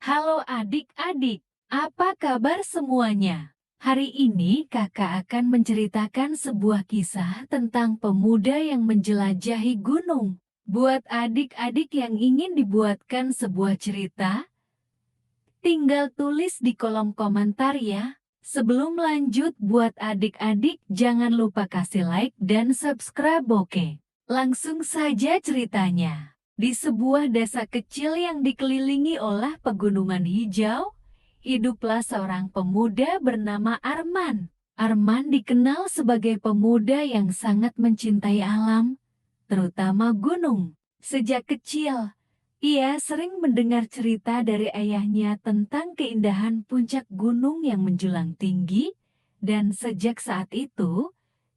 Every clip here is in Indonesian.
Halo adik-adik, apa kabar semuanya? Hari ini kakak akan menceritakan sebuah kisah tentang pemuda yang menjelajahi gunung. Buat adik-adik yang ingin dibuatkan sebuah cerita, tinggal tulis di kolom komentar ya. Sebelum lanjut buat adik-adik jangan lupa kasih like dan subscribe oke. Langsung saja ceritanya. Di sebuah desa kecil yang dikelilingi oleh pegunungan hijau, hiduplah seorang pemuda bernama Arman. Arman dikenal sebagai pemuda yang sangat mencintai alam, terutama gunung. Sejak kecil, ia sering mendengar cerita dari ayahnya tentang keindahan puncak gunung yang menjulang tinggi, dan sejak saat itu,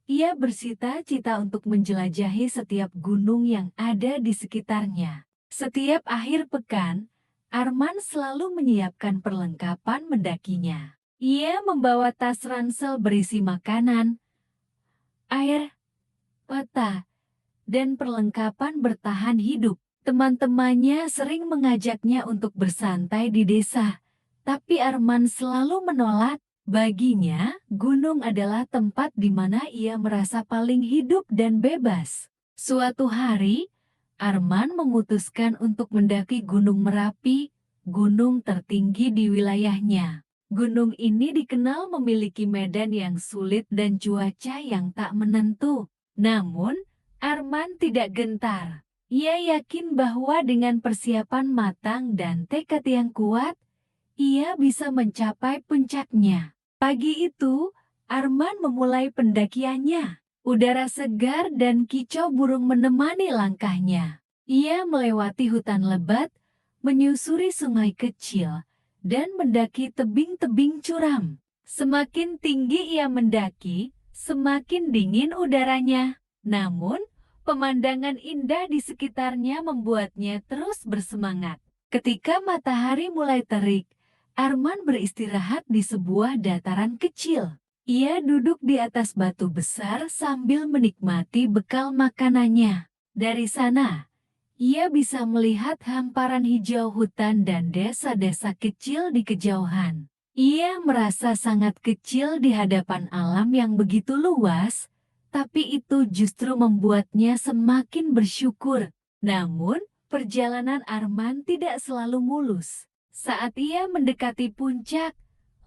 ia bersita-cita untuk menjelajahi setiap gunung yang ada di sekitarnya. Setiap akhir pekan, Arman selalu menyiapkan perlengkapan mendakinya. Ia membawa tas ransel berisi makanan, air, peta, dan perlengkapan bertahan hidup. Teman-temannya sering mengajaknya untuk bersantai di desa, tapi Arman selalu menolak. Baginya, gunung adalah tempat di mana ia merasa paling hidup dan bebas. Suatu hari, Arman memutuskan untuk mendaki Gunung Merapi, gunung tertinggi di wilayahnya. Gunung ini dikenal memiliki medan yang sulit dan cuaca yang tak menentu. Namun, Arman tidak gentar. Ia yakin bahwa dengan persiapan matang dan tekad yang kuat, ia bisa mencapai puncaknya. Pagi itu, Arman memulai pendakiannya. Udara segar dan kicau burung menemani langkahnya. Ia melewati hutan lebat, menyusuri sungai kecil, dan mendaki tebing-tebing curam. Semakin tinggi ia mendaki, semakin dingin udaranya. Namun, pemandangan indah di sekitarnya membuatnya terus bersemangat. Ketika matahari mulai terik, Arman beristirahat di sebuah dataran kecil. Ia duduk di atas batu besar sambil menikmati bekal makanannya. Dari sana, ia bisa melihat hamparan hijau hutan dan desa-desa kecil di kejauhan. Ia merasa sangat kecil di hadapan alam yang begitu luas, tapi itu justru membuatnya semakin bersyukur. Namun, perjalanan Arman tidak selalu mulus. Saat ia mendekati puncak,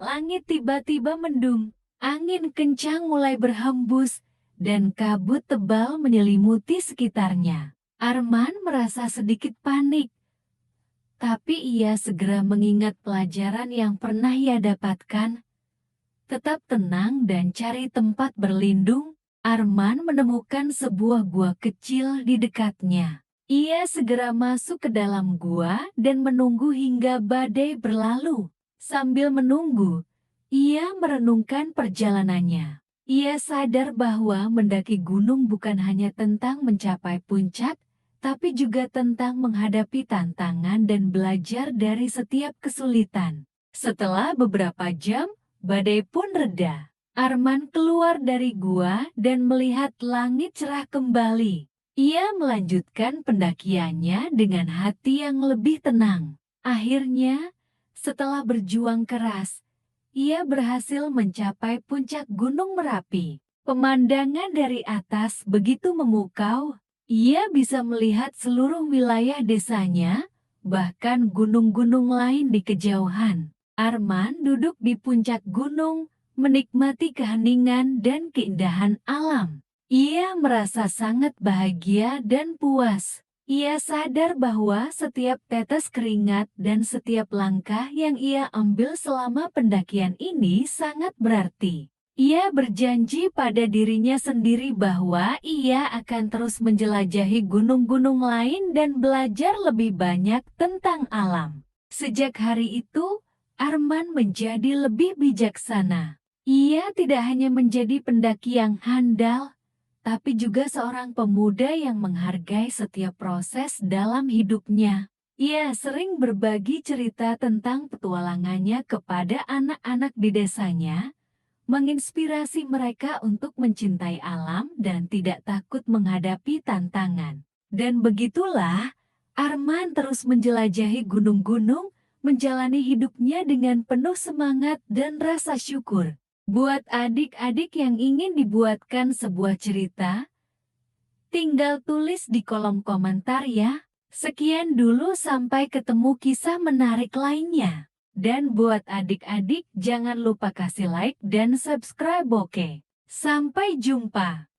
langit tiba-tiba mendung, angin kencang mulai berhembus, dan kabut tebal menyelimuti sekitarnya. Arman merasa sedikit panik, tapi ia segera mengingat pelajaran yang pernah ia dapatkan. Tetap tenang dan cari tempat berlindung. Arman menemukan sebuah gua kecil di dekatnya. Ia segera masuk ke dalam gua dan menunggu hingga badai berlalu. Sambil menunggu, ia merenungkan perjalanannya. Ia sadar bahwa mendaki gunung bukan hanya tentang mencapai puncak, tapi juga tentang menghadapi tantangan dan belajar dari setiap kesulitan. Setelah beberapa jam, badai pun reda. Arman keluar dari gua dan melihat langit cerah kembali. Ia melanjutkan pendakiannya dengan hati yang lebih tenang. Akhirnya, setelah berjuang keras, ia berhasil mencapai puncak Gunung Merapi. Pemandangan dari atas begitu memukau. Ia bisa melihat seluruh wilayah desanya, bahkan gunung-gunung lain di kejauhan. Arman duduk di puncak gunung, menikmati keheningan dan keindahan alam. Ia merasa sangat bahagia dan puas. Ia sadar bahwa setiap tetes keringat dan setiap langkah yang ia ambil selama pendakian ini sangat berarti. Ia berjanji pada dirinya sendiri bahwa ia akan terus menjelajahi gunung-gunung lain dan belajar lebih banyak tentang alam. Sejak hari itu, Arman menjadi lebih bijaksana. Ia tidak hanya menjadi pendaki yang handal, tapi juga seorang pemuda yang menghargai setiap proses dalam hidupnya. Ia sering berbagi cerita tentang petualangannya kepada anak-anak di desanya, menginspirasi mereka untuk mencintai alam dan tidak takut menghadapi tantangan. Dan begitulah, Arman terus menjelajahi gunung-gunung, menjalani hidupnya dengan penuh semangat dan rasa syukur. Buat adik-adik yang ingin dibuatkan sebuah cerita, tinggal tulis di kolom komentar ya. Sekian dulu, sampai ketemu kisah menarik lainnya. Dan buat adik-adik jangan lupa kasih like dan subscribe, oke? Sampai jumpa.